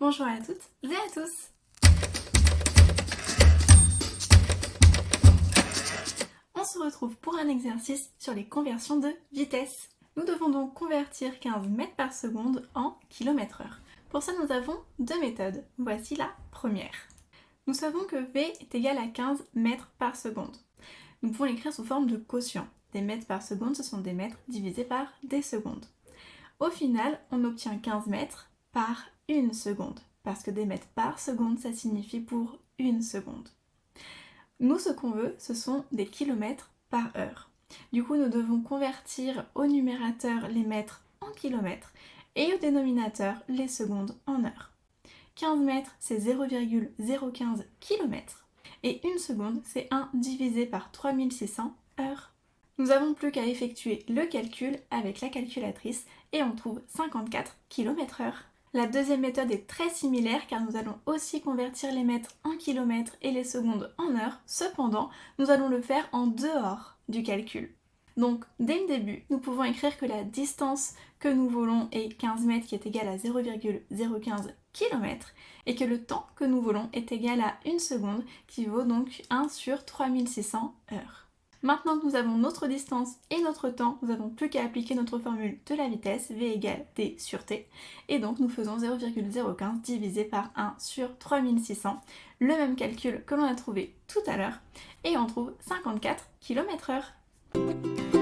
Bonjour à toutes et à tous. On se retrouve pour un exercice sur les conversions de vitesse. Nous devons donc convertir 15 mètres par seconde en kilomètres/heure. Pour ça, nous avons deux méthodes. Voici la première. Nous savons que V est égal à 15 mètres par seconde. Nous pouvons l'écrire sous forme de quotient. Des mètres par seconde, ce sont des mètres divisés par des secondes. Au final, on obtient 15 mètres par une seconde, parce que des mètres par seconde, ça signifie pour une seconde. Nous, ce qu'on veut, ce sont des kilomètres par heure. Du coup, nous devons convertir au numérateur les mètres en kilomètres et au dénominateur les secondes en heures. 15 mètres, c'est 0,015 km et une seconde, c'est 1 divisé par 3600 heures. Nous n'avons plus qu'à effectuer le calcul avec la calculatrice et on trouve 54 km/h. La deuxième méthode est très similaire car nous allons aussi convertir les mètres en kilomètres et les secondes en heures. Cependant, nous allons le faire en dehors du calcul. Donc, dès le début, nous pouvons écrire que la distance que nous volons est 15 mètres qui est égale à 0,015 km et que le temps que nous volons est égal à 1 seconde qui vaut donc 1 sur 3600 heures. Maintenant que nous avons notre distance et notre temps, nous n'avons plus qu'à appliquer notre formule de la vitesse, V égale D sur T, et donc nous faisons 0,015 divisé par 1 sur 3600, le même calcul que l'on a trouvé tout à l'heure, et on trouve 54 km/h.